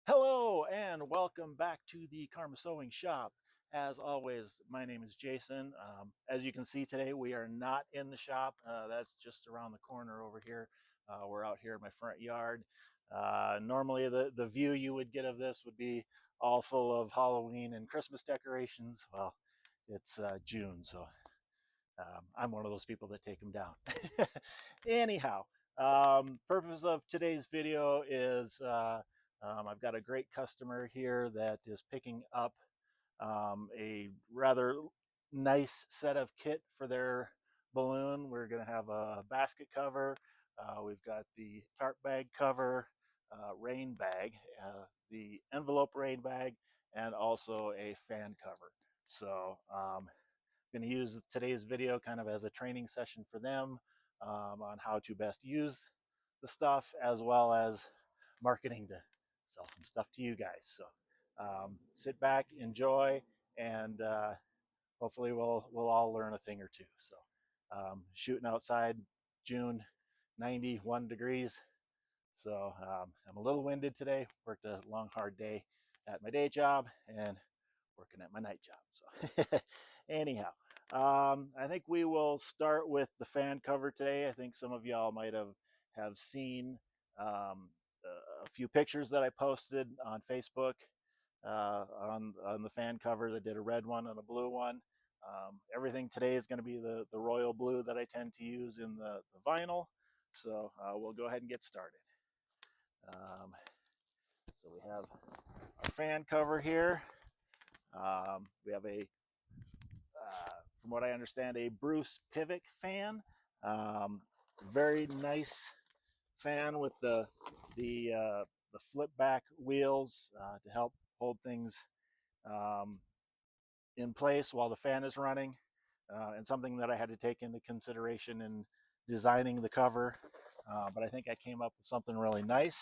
Hello and welcome back to the Karma Sewing Shop. As always, my name is Jason. As you can see today, we are not in the shop. That's just around the corner over here. We're out here in my front yard. Normally, the view you would get of this would be all full of Halloween and Christmas decorations. Well, it's June, so I'm one of those people that take them down. Anyhow, purpose of today's video is I've got a great customer here that is picking up a rather nice set of kit for their balloon. We're going to have a basket cover. We've got the tarp bag cover, rain bag, the envelope rain bag, and also a fan cover. So going to use today's video kind of as a training session for them on how to best use the stuff, as well as marketing to sell some stuff to you guys. So sit back, enjoy, and hopefully we'll all learn a thing or two. So shooting outside, June, 91 degrees. So I'm a little winded today. Worked a long, hard day at my day job and working at my night job. So anyhow, I think we will start with the fan cover today. I think some of y'all might have seen a few pictures that I posted on Facebook on the fan covers. I did a red one and a blue one. Everything today is going to be the royal blue that I tend to use in the vinyl. So we'll go ahead and get started. So we have our fan cover here. We have from what I understand, a Bruce Pivot fan. Very nice fan with the flip back wheels to help hold things um, in place while the fan is running, and something that I had to take into consideration in designing the cover. But I think I came up with something really nice.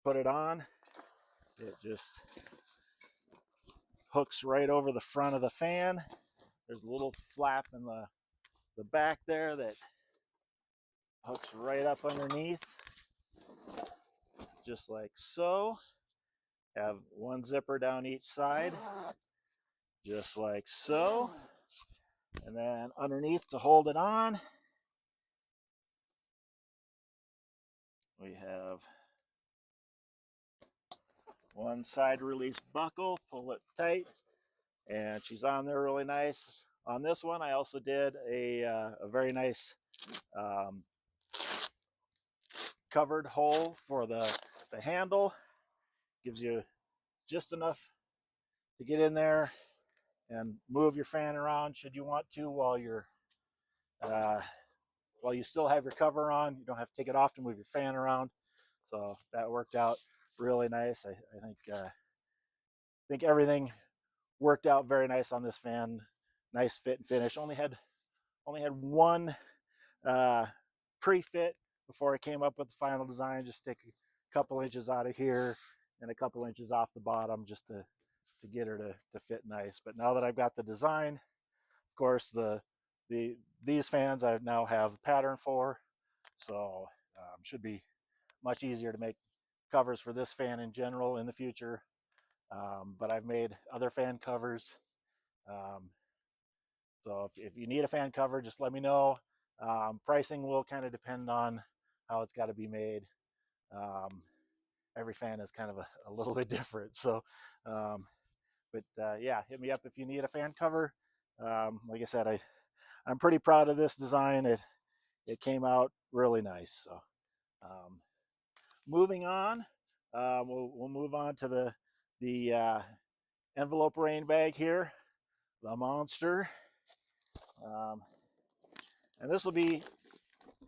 Put it on. It just hooks right over the front of the fan. There's a little flap in the back there that hooks right up underneath, just like so. Have one zipper down each side, just like so. And then underneath to hold it on, we have one side release buckle, pull it tight, and she's on there really nice. On this one, I also did a very nice um, covered hole for the handle. Gives you just enough to get in there and move your fan around should you want to uh, while you still have your cover on. You don't have to take it off to move your fan around. So that worked out really nice. I think everything worked out very nice on this fan. Nice fit and finish. Only had one uh, pre-fit before I came up with the final design. Just take a couple inches out of here and a couple inches off the bottom just to get her to fit nice. But now that I've got the design, of course, these fans I now have a pattern for, so should be much easier to make covers for this fan in general in the future. But I've made other fan covers. Um, so if you need a fan cover, just let me know. Pricing will kind of depend on how it's got to be made. Um, every fan is kind of a little bit different. So, but yeah, hit me up if you need a fan cover. Like I said, I'm pretty proud of this design. It came out really nice. So, um, moving on, we'll move on to the envelope rain bag here, the monster. Um, and this will be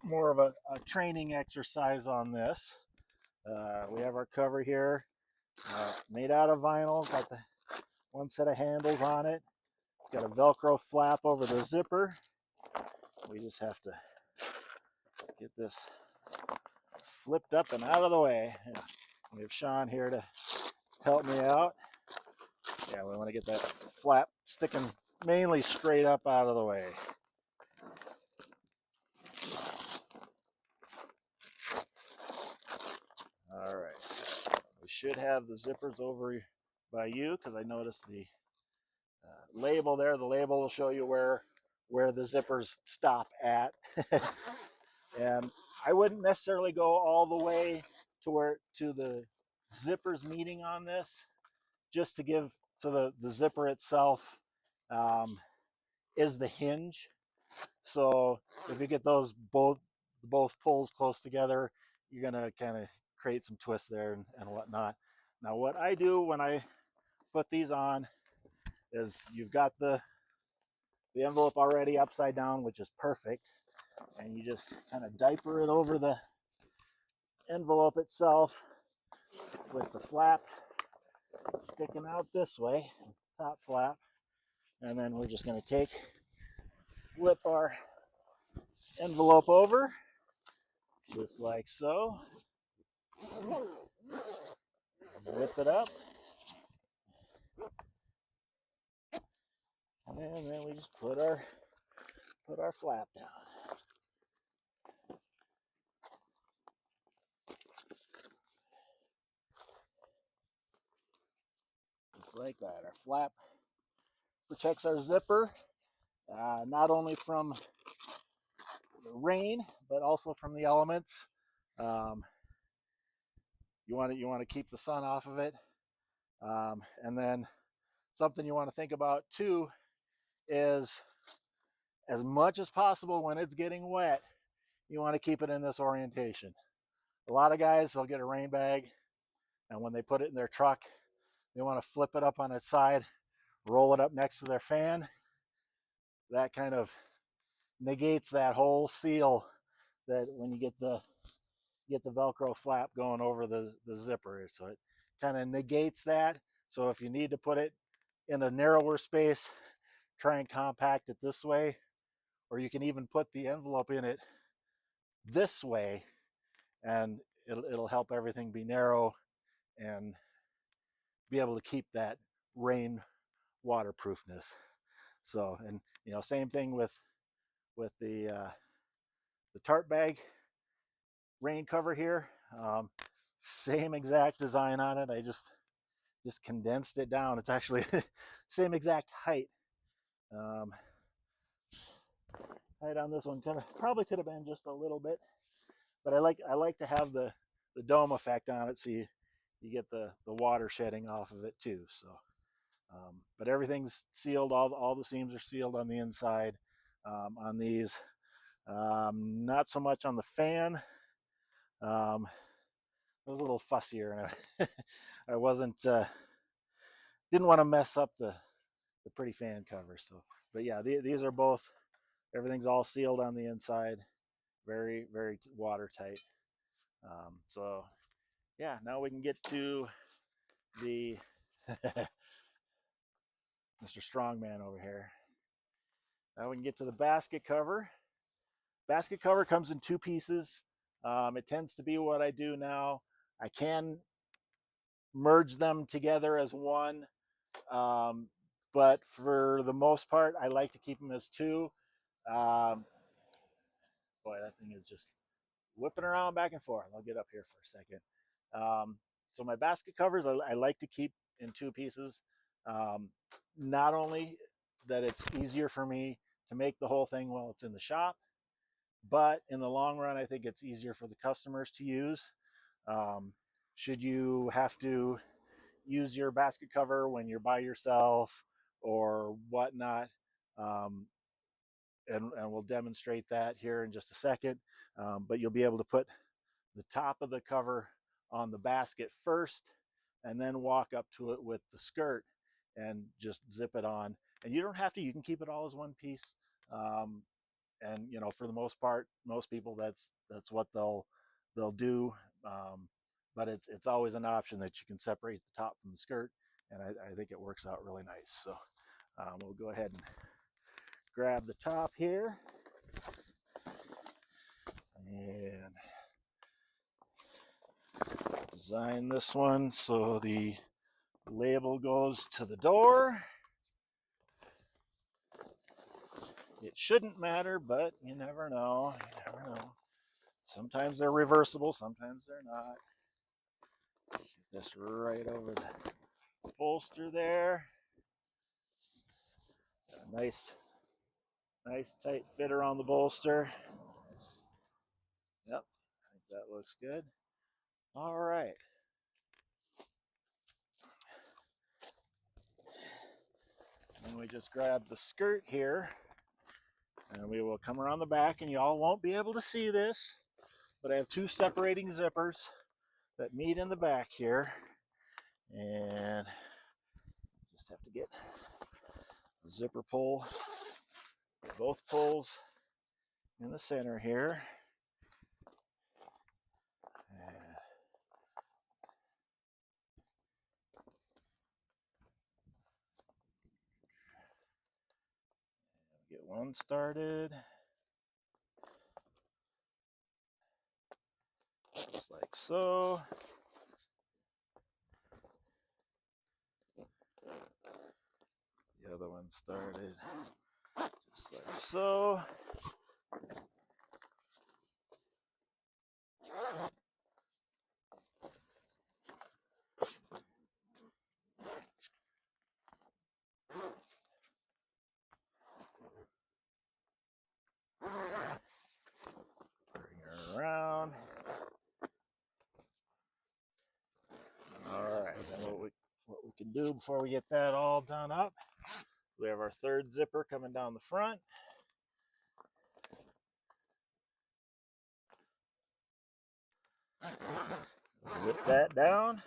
more of a training exercise on this. We have our cover here, made out of vinyl, got the one set of handles on it. It's got a Velcro flap over the zipper. We just have to get this flipped up and out of the way. Yeah. We have Sean here to help me out. Yeah, we want to get that flap sticking mainly straight up out of the way. All right. should have the zippers over by you, because I noticed the label there. The label will show you where the zippers stop at. And I wouldn't necessarily go all the way to the zippers meeting on this, just to give, so the zipper itself is the hinge. So if you get those both pulls close together, you're gonna kind of create some twists there and whatnot. Now what I do when I put these on is, you've got the envelope already upside down, which is perfect, and you just kind of diaper it over the envelope itself with the flap sticking out this way, top flap, and then we're just going to flip our envelope over just like so, zip it up, and then we just put our flap down. Just like that. Our flap protects our zipper, not only from the rain, but also from the elements. You want to keep the sun off of it, and then something you want to think about too is, as much as possible when it's getting wet, you want to keep it in this orientation. A lot of guys, they'll get a rain bag, and when they put it in their truck, they want to flip it up on its side, roll it up next to their fan. That kind of negates that whole seal, that when you get the Velcro flap going over the zipper. So it kind of negates that. So if you need to put it in a narrower space, try and compact it this way, or you can even put the envelope in it this way, and it'll help everything be narrow and be able to keep that rain waterproofness. So, and same thing with the tarp bag rain cover here. Same exact design on it. I just condensed it down. It's actually same exact height. Height on this one probably could have been just a little bit, but I like to have the dome effect on it, so you get the water shedding off of it too. So, but everything's sealed. All the seams are sealed on the inside on these. Not so much on the fan. I was a little fussier, and I wasn't didn't want to mess up the pretty fan cover. So, but yeah, these are both. Everything's all sealed on the inside, very, very watertight. So yeah, now we can get to the Mr. Strongman over here. Now we can get to the basket cover. Basket cover comes in two pieces. It tends to be what I do now. I can merge them together as one, but for the most part, I like to keep them as two. Boy, that thing is just whipping around back and forth. I'll get up here for a second. So my basket covers, I like to keep in two pieces. Not only that it's easier for me to make the whole thing while it's in the shop, but in the long run, I think it's easier for the customers to use. Should you have to use your basket cover when you're by yourself or whatnot, and we'll demonstrate that here in just a second, but you'll be able to put the top of the cover on the basket first, and then walk up to it with the skirt and just zip it on. And you don't have to, you can keep it all as one piece. And for the most part, most people, that's what they'll do. But it's always an option that you can separate the top from the skirt, and I think it works out really nice. So we'll go ahead and grab the top here, and design this one so the label goes to the door. It shouldn't matter, but you never know. You never know. Sometimes they're reversible, sometimes they're not. Get this right over the bolster there. Got a nice tight fit around the bolster. Yep, I think that looks good. All right. And we just grab the skirt here, and we will come around the back, and y'all won't be able to see this, but I have two separating zippers that meet in the back here, and just have to get the zipper pull, both pulls in the center here. And get one started, just like so. The other one started just like so. Bring her around. All right, then what we can do before we get that all done up, we have our third zipper coming down the front. Zip that down.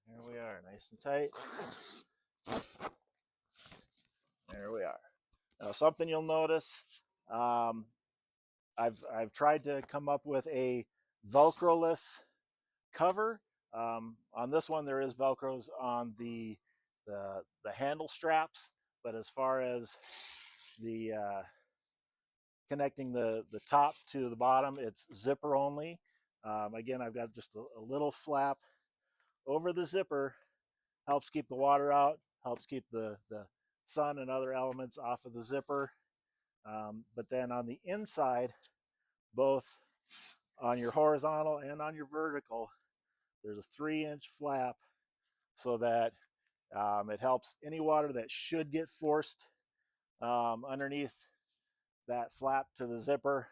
There we are, nice and tight. There we are. Now, something you'll notice, I've tried to come up with a Velcro-less cover. On this one, there is Velcros on the handle straps, but as far as the connecting the top to the bottom, it's zipper only. Again, I've got just a little flap over the zipper, helps keep the water out, helps keep the sun and other elements off of the zipper. But then on the inside, both on your horizontal and on your vertical, there's a 3-inch flap so that it helps any water that should get forced underneath that flap to the zipper.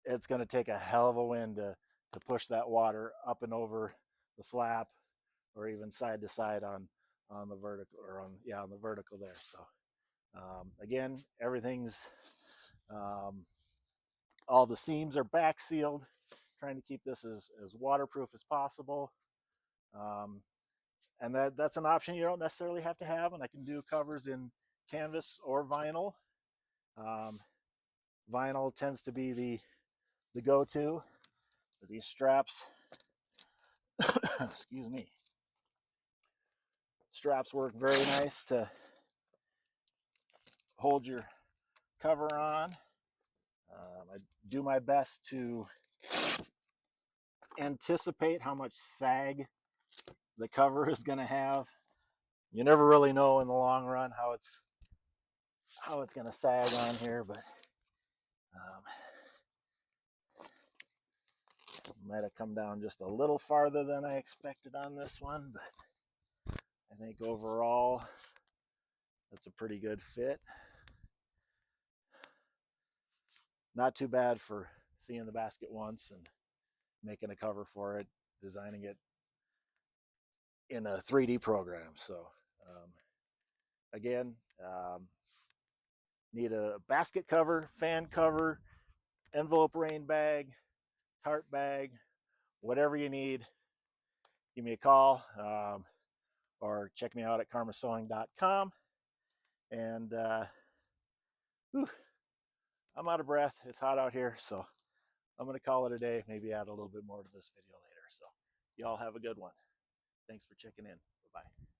It's going to take a hell of a wind to push that water up and over the flap, or even side to side on the vertical, or on the vertical there. So again, everything's all the seams are back sealed, trying to keep this as waterproof as possible. And that's an option you don't necessarily have to have, and I can do covers in canvas or vinyl. Vinyl tends to be the go-to. These straps, excuse me, straps work very nice to hold your cover on. I do my best to anticipate how much sag the cover is going to have. You never really know in the long run how it's going to sag on here, but might have come down just a little farther than I expected on this one, but I think overall that's a pretty good fit. Not too bad for seeing the basket once and making a cover for it, designing it in a 3D program. So again, need a basket cover, fan cover, envelope rain bag, tarp bag, whatever you need, give me a call or check me out at karmasewing.com. And I'm out of breath. It's hot out here, so I'm going to call it a day, maybe add a little bit more to this video later. So y'all have a good one. Thanks for checking in. Bye-bye.